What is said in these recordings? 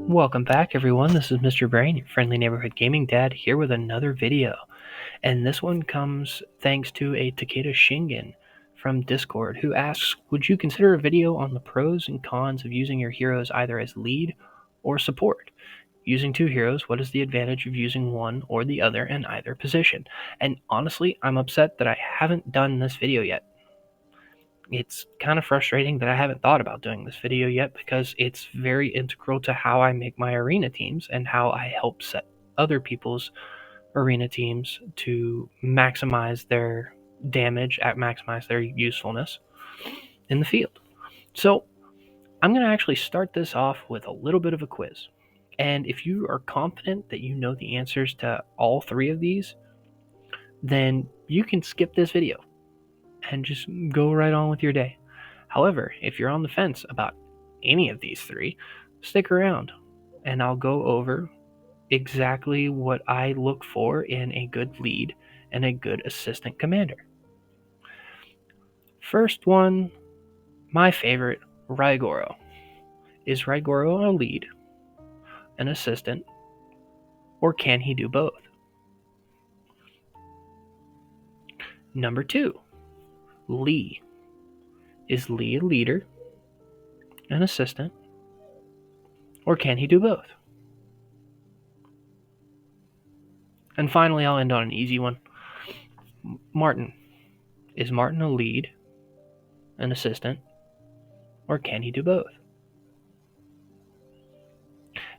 Welcome back, everyone. This is Mr. Brain, your friendly neighborhood gaming dad, here with another video. And this one comes thanks to a Takeda Shingen from Discord who asks, would you consider a video on the pros and cons of using your heroes either as lead or support? Using two heroes, what is the advantage of using one or the other in either position? And honestly, I'm upset that I haven't done this video yet. It's kind of frustrating that I haven't thought about doing this video yet because it's very integral to how I make my arena teams and how I help set other people's arena teams to maximize their damage, maximize their usefulness in the field. So I'm going to actually start this off with a little bit of a quiz. And if you are confident that you know the answers to all three of these, then you can skip this video and just go right on with your day. However, if you're on the fence about any of these three, stick around and I'll go over exactly what I look for in a good lead and a good assistant commander. First one, my favorite, Raigoro. Is Raigoro a lead, an assistant, or can he do both? Number 2, Lee. Is Lee a leader, an assistant, or can he do both? And finally, I'll end on an easy one. Martin. Is Martin a lead, an assistant, or can he do both?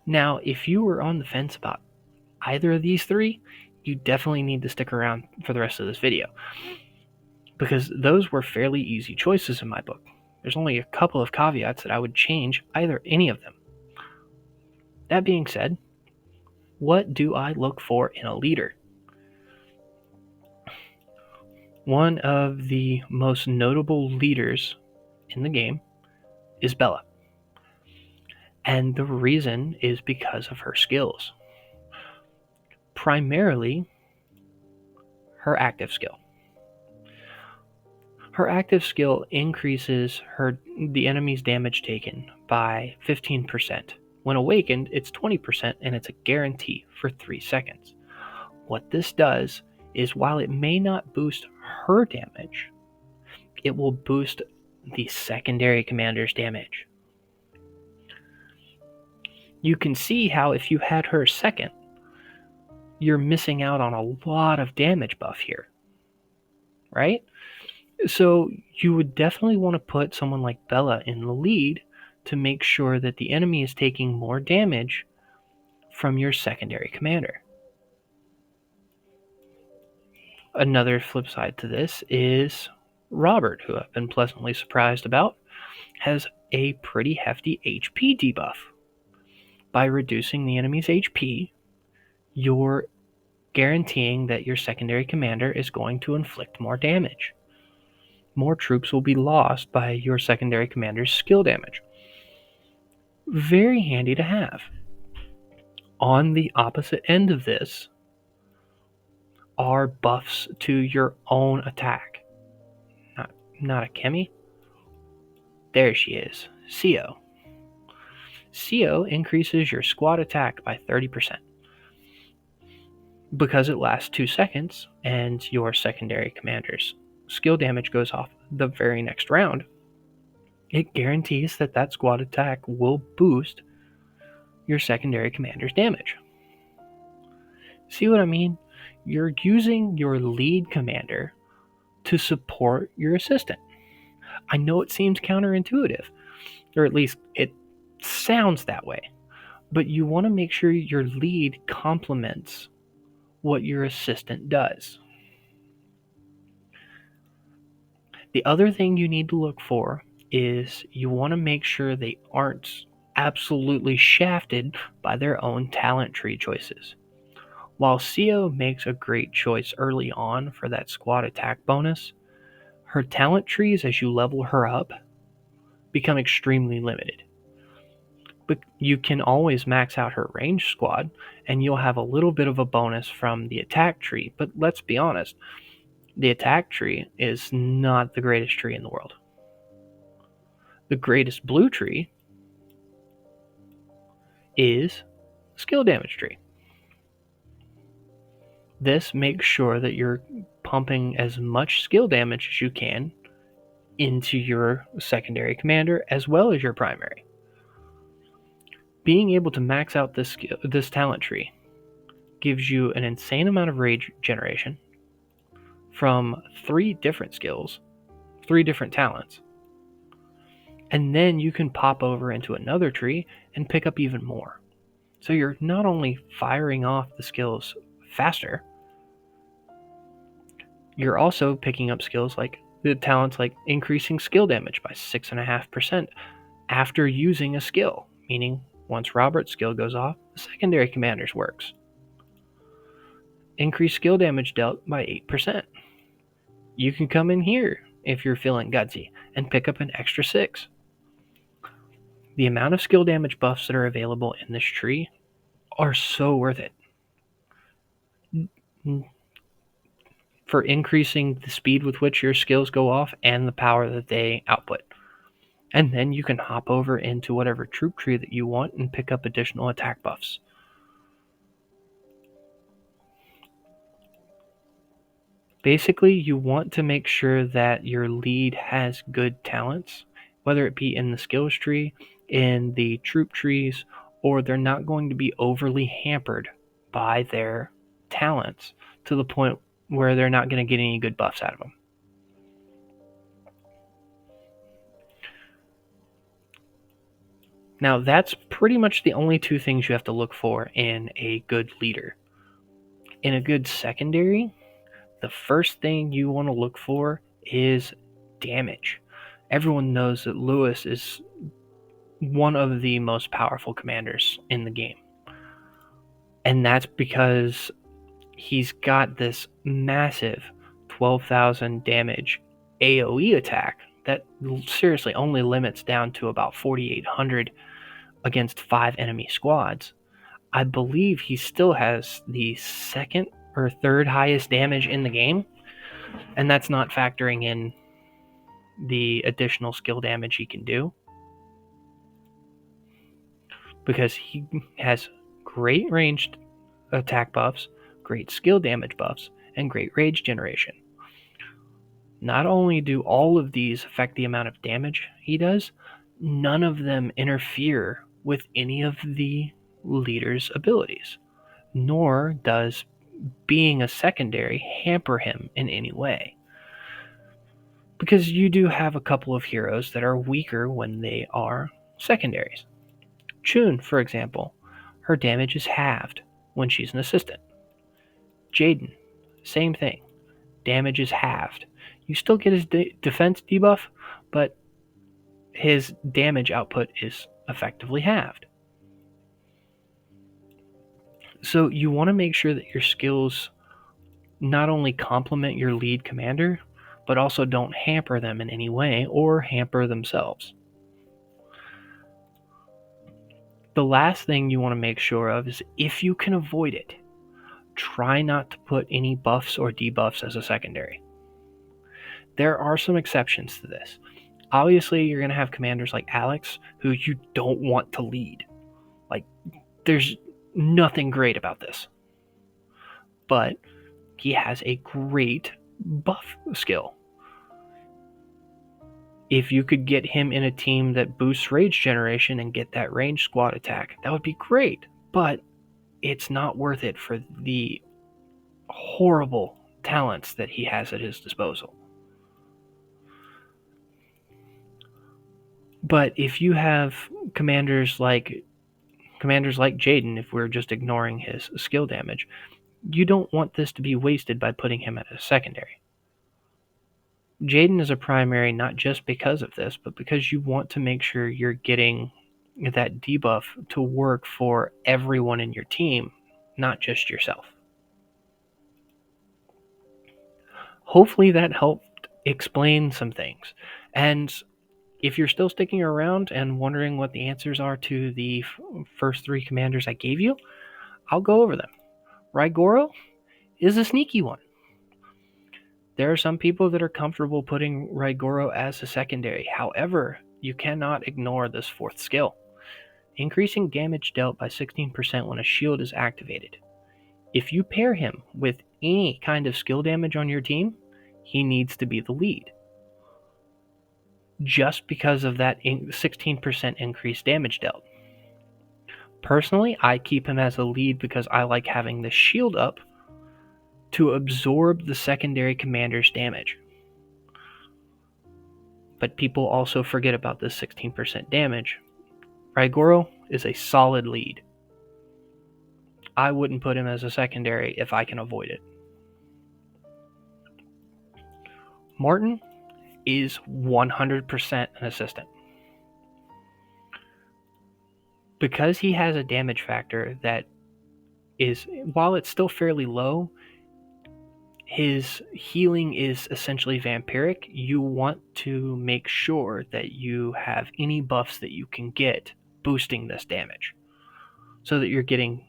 Now, if you were on the fence about either of these three, you definitely need to stick around for the rest of this video, because those were fairly easy choices in my book. There's only a couple of caveats that I would change any of them. That being said, what do I look for in a leader? One of the most notable leaders in the game is Bella. And the reason is because of her skills. Primarily, her active skill. Her active skill increases the enemy's damage taken by 15%. When awakened, it's 20% and it's a guarantee for 3 seconds. What this does is, while it may not boost her damage, it will boost the secondary commander's damage. You can see how if you had her second, you're missing out on a lot of damage buff here, right? So you would definitely want to put someone like Bella in the lead to make sure that the enemy is taking more damage from your secondary commander. Another flip side to this is Robert, who I've been pleasantly surprised about, has a pretty hefty HP debuff. By reducing the enemy's HP, you're guaranteeing that your secondary commander is going to inflict more damage. More troops will be lost by your secondary commander's skill damage. Very handy to have. On the opposite end of this are buffs to your own attack. Not Akemi. There she is, Sio. Sio increases your squad attack by 30%. Because it lasts 2 seconds and your secondary commander's skill damage goes off the very next round, it guarantees that squad attack will boost your secondary commander's damage. See what I mean? You're using your lead commander to support your assistant. I know it seems counterintuitive, or at least it sounds that way, but you want to make sure your lead complements what your assistant does. The other thing you need to look for is you want to make sure they aren't absolutely shafted by their own talent tree choices. While Sio makes a great choice early on for that squad attack bonus, her talent trees, as you level her up, become extremely limited. But you can always max out her range squad, and you'll have a little bit of a bonus from the attack tree. But let's be honest, the attack tree is not the greatest tree in the world. The greatest blue tree is skill damage tree. This makes sure that you're pumping as much skill damage as you can into your secondary commander as well as your primary. Being able to max out this talent tree gives you an insane amount of rage generation from 3 different skills, 3 different talents. And then you can pop over into another tree and pick up even more. So you're not only firing off the skills faster, you're also picking up skills like the talents like increasing skill damage by 6.5% after using a skill, meaning once Robert's skill goes off, the secondary commander's works. Increase skill damage dealt by 8%. You can come in here if you're feeling gutsy and pick up an extra 6. The amount of skill damage buffs that are available in this tree are so worth it for increasing the speed with which your skills go off and the power that they output. And then you can hop over into whatever troop tree that you want and pick up additional attack buffs. Basically, you want to make sure that your lead has good talents, whether it be in the skills tree, in the troop trees, or they're not going to be overly hampered by their talents to the point where they're not going to get any good buffs out of them. Now, that's pretty much the only 2 things you have to look for in a good leader. In a good secondary, the first thing you want to look for is damage. Everyone knows that Lewis is one of the most powerful commanders in the game. And that's because he's got this massive 12,000 damage AoE attack that seriously only limits down to about 4,800 against 5 enemy squads. I believe he still has the 2nd or 3rd highest damage in the game, and that's not factoring in the additional skill damage he can do, because he has great ranged attack buffs, great skill damage buffs, and great rage generation. Not only do all of these affect the amount of damage he does, none of them interfere with any of the leader's abilities, nor does being a secondary hamper him in any way. Because you do have a couple of heroes that are weaker when they are secondaries. Chun, for example, her damage is halved when she's an assistant. Jaden, same thing. Damage is halved. You still get his defense debuff, but his damage output is effectively halved. So you want to make sure that your skills not only complement your lead commander, but also don't hamper them in any way or hamper themselves. The last thing you want to make sure of is, if you can avoid it, try not to put any buffs or debuffs as a secondary. There are some exceptions to this. Obviously, you're going to have commanders like Alex who you don't want to lead. Like, there's nothing great about this. But he has a great buff skill. If you could get him in a team that boosts rage generation and get that ranged squad attack, that would be great. But it's not worth it for the horrible talents that he has at his disposal. But if you have commanders like Jaden, if we're just ignoring his skill damage, you don't want this to be wasted by putting him at a secondary. Jaden is a primary not just because of this, but because you want to make sure you're getting that debuff to work for everyone in your team, not just yourself. Hopefully that helped explain some things. And if you're still sticking around and wondering what the answers are to the first 3 commanders I gave you, I'll go over them. Raigoro is a sneaky one. There are some people that are comfortable putting Raigoro as a secondary. However, you cannot ignore this 4th skill. increasing damage dealt by 16% when a shield is activated. If you pair him with any kind of skill damage on your team, he needs to be the lead. Just because of that 16% increased damage dealt. Personally, I keep him as a lead because I like having the shield up to absorb the secondary commander's damage. But people also forget about this 16% damage. Raigoro is a solid lead. I wouldn't put him as a secondary if I can avoid it. Martin is 100% an assistant. Because he has a damage factor that is, while it's still fairly low, his healing is essentially vampiric. You want to make sure that you have any buffs that you can get boosting this damage so that you're getting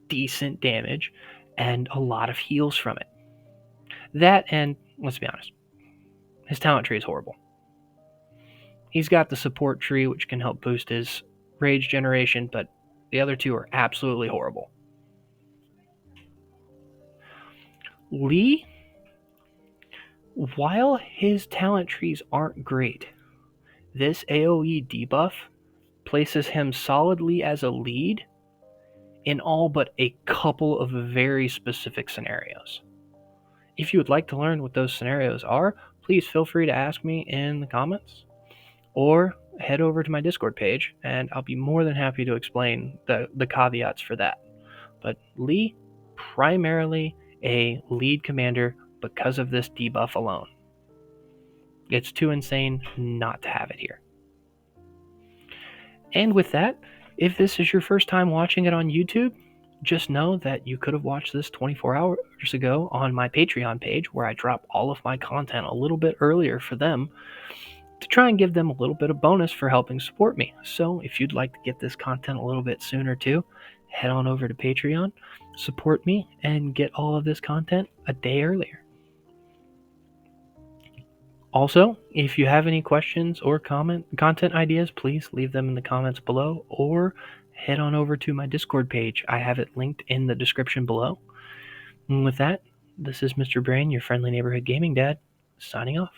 decent damage and a lot of heals from it. That, and let's be honest, his talent tree is horrible. He's got the support tree, which can help boost his rage generation, but the other two are absolutely horrible. Lee, while his talent trees aren't great, this AoE debuff places him solidly as a lead in all but a couple of very specific scenarios. If you would like to learn what those scenarios are, please feel free to ask me in the comments or head over to my Discord page and I'll be more than happy to explain the caveats for that. But Lee, primarily a lead commander because of this debuff alone. It's too insane not to have it here. And with that, if this is your first time watching it on YouTube, just know that you could have watched this 24 hours ago on my Patreon page where I drop all of my content a little bit earlier for them to try and give them a little bit of bonus for helping support me. So if you'd like to get this content a little bit sooner too, head on over to Patreon, support me, and get all of this content a day earlier. Also, if you have any questions or content ideas, please leave them in the comments below or head on over to my Discord page. I have it linked in the description below. And with that, this is Mr. Brain, your friendly neighborhood gaming dad, signing off.